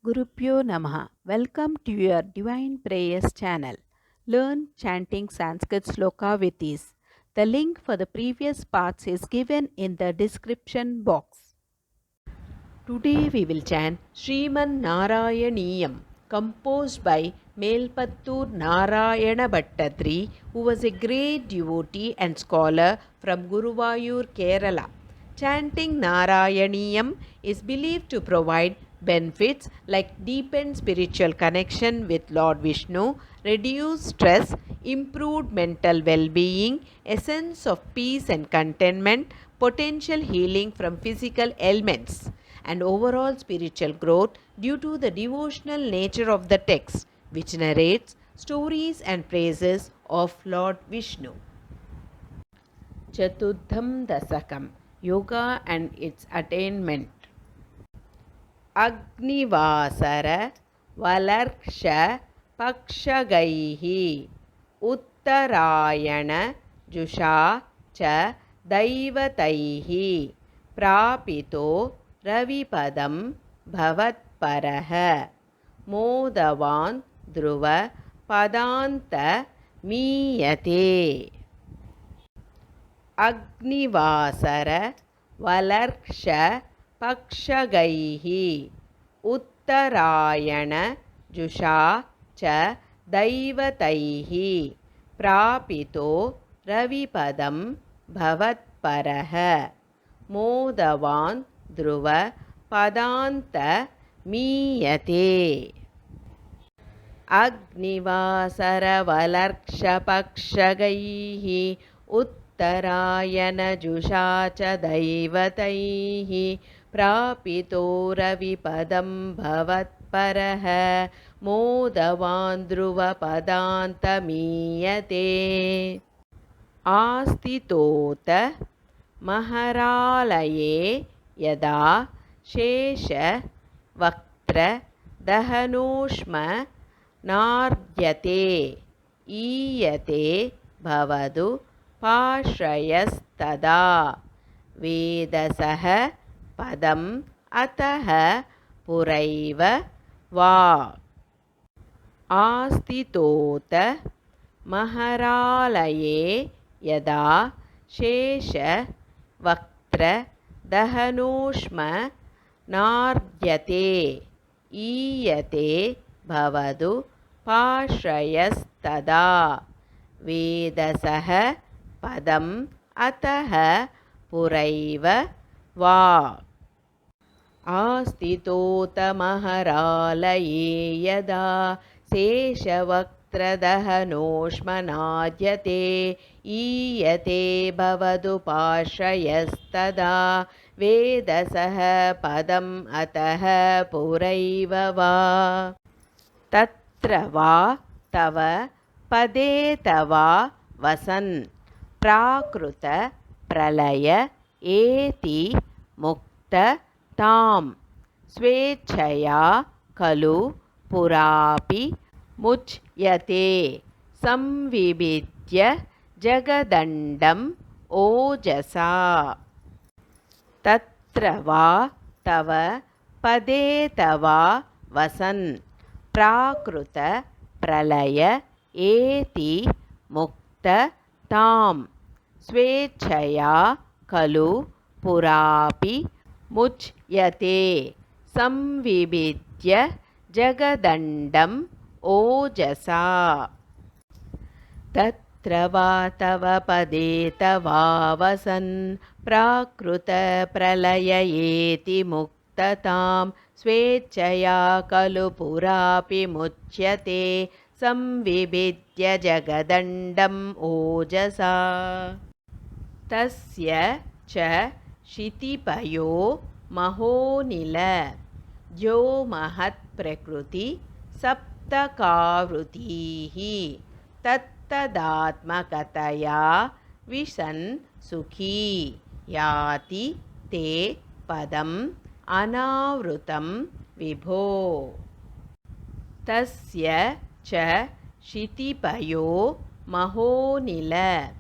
Gurupyo Namaha. Welcome to your Divine Prayers channel. Learn chanting Sanskrit sloka with ease. The link for the previous parts is given in the description box. Today we will chant Sriman Narayaniyam, composed by Melpattur Narayana Bhattadri, who was a great devotee and scholar from Guruvayur, Kerala. Chanting Narayaniyam is believed to provide benefits like deepened spiritual connection with Lord Vishnu, reduced stress, improved mental well-being, a sense of peace and contentment, potential healing from physical ailments, and overall spiritual growth due to the devotional nature of the text, which narrates stories and praises of Lord Vishnu. Chaturdham Dasakam, Yoga and its attainment. Agnivasara Valarsha Pakshagaihi Uttarayana Jusha Cha Daivataihi Prapito Ravipadam Bhavatparaha Modavan Dhruva Padanta Miyate Agnivasara Valarsha Pakshagaihi Uttarayana Jusha Cha Daivataihi Prapito Ravipadam Bhavatparaha Modavan Dhruva Padanta Miyate Agnivasara Valarsha Pakshagaihi Uttarayana Jusha Cha Daivataihi Prapito Ravipadam Bhavatparaha Modavan Dhruva Padanta Miyate Astitota Maharalaye Yada Shesha Vaktra Dahanoshma Nardyate Iyate Bhavadu Pashrayastada Vedasaha Padam Ataha Puraiva Va Astitota Maharalaye Yada Shesha Vaktra Dahanoshma Nardyate Iyate Bhavadu Pashrayastada Vedasaha Padam Ataha Puraiva Va Astitota Maharalaye Yada Seshavaktradahanosmanadyate Iyate Bhavadu Pashrayastada Vedasaha Padam Ataha Puraiva Va Tatra Va Tava Pade Tava Vasan Prakruta Pralaya Eti Mukta Tam Swechaya Kalu Purapi Muchyate Samvibidya Jagadandam Ojasa Tatra Va Tava Pade Tava Vasan Prakruta Pralaya Eti Mukta Tam Swechaya Kalu Purapi Muchyate Samvibidya Jagadandam Ojasa Tatra Va Tava Pade Tava Vasan Prakruta Pralaya Eti Muktatam Swechaya Kalu Purapi Muchyate Samvibidya Jagadandam Ojasa Tasya Cha Shitipayo Mahonila Jo Mahat Prakruti Saptakavrutihi Tattadatmakataya Visan Sukhi Yati Te Padam Anavrutam Vibho Tasya Cha Shitipayo Mahonila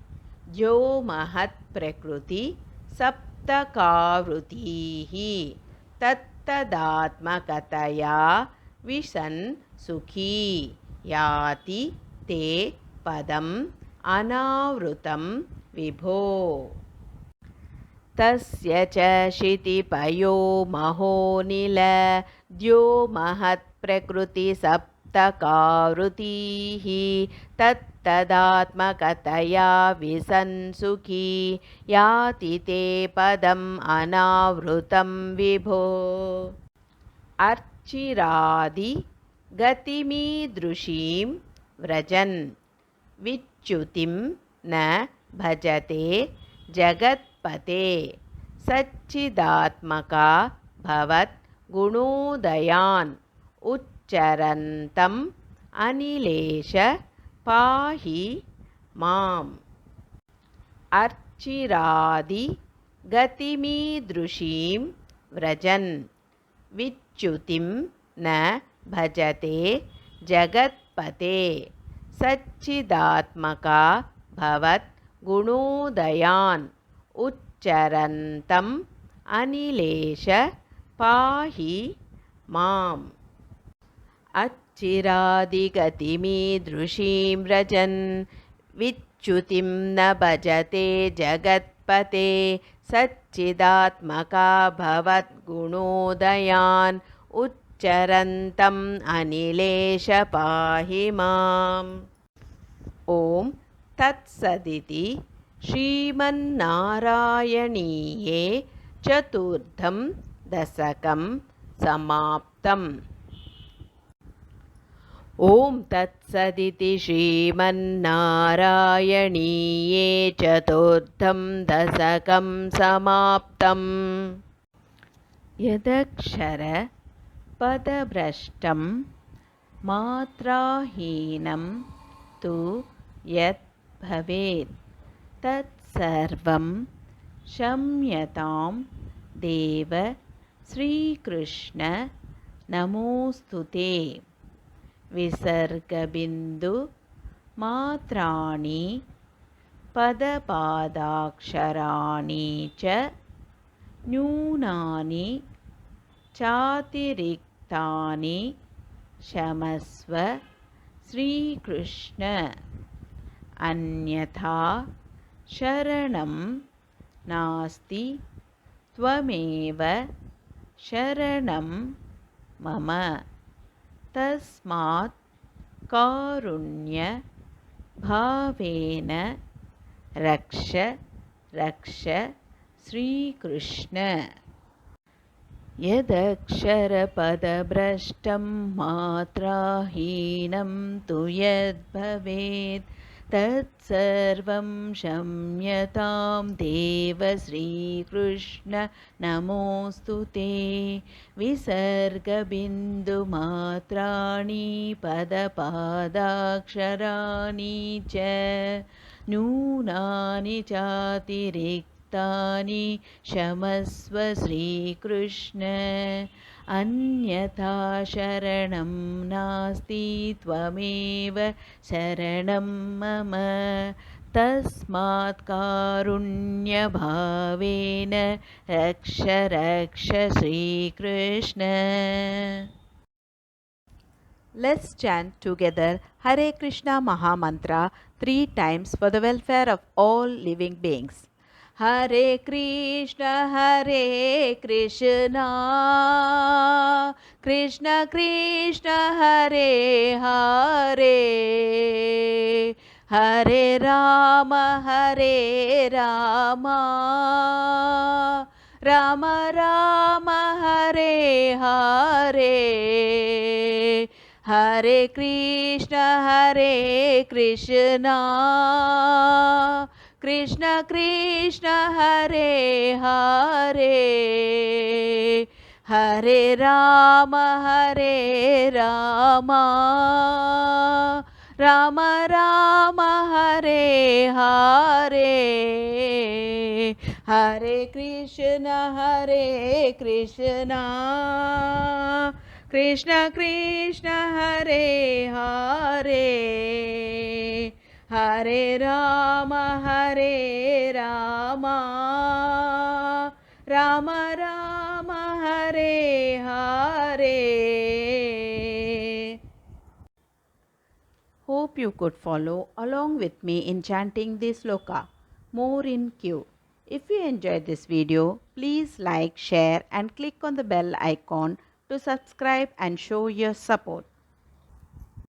Jo Mahat Prakruti Saptakavrutihi Tat तदात्मकतया विशन् सुखी याति ते पदम् अनावृतं विभो। तस्य च क्षितिपयो महोनिलद्यो महत्प्रकृतिसप्तकावृतीः तत्तदात्मकतया विसन् सुखी याति ते पदम् अनावृतं विभो। अर्चिरादि गतिमीदृशीं व्रजन् विच्युतिं न भजते जगत्पते सच्चिदात्मका भवद्गुणोदयान् उच्चरन्तम् अनिलेश पाहि माम्। अर्चिरादि गतिमीदृशीं व्रजन् विच्युतिं न भजते जगत्पते सच्चिदात्मका भवद्गुणोदयान् उच्चरन्तम् अनिलेश पाहि माम्। अच्छिरादिगतिमीदृशीं व्रजन् विच्युतिं न भजते जगत्पते सच्चिदात्मका भवद्गुणोदयान् उच्चरन्तम् अनिलेश पाहि माम्। ॐ तत्सदिति श्रीमन्नारायणीये चतुर्थं दशकं समाप्तम्। ॐ तत्सदिति श्रीमन्नारायणीये चतुर्थं दशकं समाप्तम्। यदक्षरपदभ्रष्टं मात्राहीनं तु यत् भवेत् तत्सर्वं क्षम्यतां देव श्रीकृष्ण नमोऽस्तु ते। विसर्गबिन्दु मात्राणि पदपादाक्षराणि च न्यूनानि चातिरिक्तानि क्षमस्व श्रीकृष्ण। अन्यथा शरणं नास्ति त्वमेव शरणं मम। तस्मात् कारुण्यभावेन रक्ष रक्ष श्रीकृष्ण। यदक्षरपदभ्रष्टं मात्राहीनं तु यद्भवेत् तत्सर्वं क्षम्यतां देव श्रीकृष्ण नमोऽस्तु ते। विसर्गबिन्दुमात्राणि पदपादाक्षराणि च न्यूनानि चातिरिक्तानि क्षमस्व श्रीकृष्ण। अन्यथा शरणं नास्ति त्वमेव शरणं मम। तस्मात् कारुण्यभावेन रक्ष रक्ष Shri Krishna. Let's chant together Hare Krishna Mahamantra 3 times for the welfare of all living beings. Hare Krishna Krishna Krishna Hare Hare Hare Rama Rama Rama Hare Hare Hare Krishna Krishna Krishna Hare Hare Hare Rama Rama Rama Hare Hare Hare Krishna Krishna Krishna Hare Hare Hare Rama Rama Rama Hare Hope you could follow along with me in chanting this sloka. More in queue. If you enjoyed this video, please like, share and click on the bell icon to subscribe and show your support.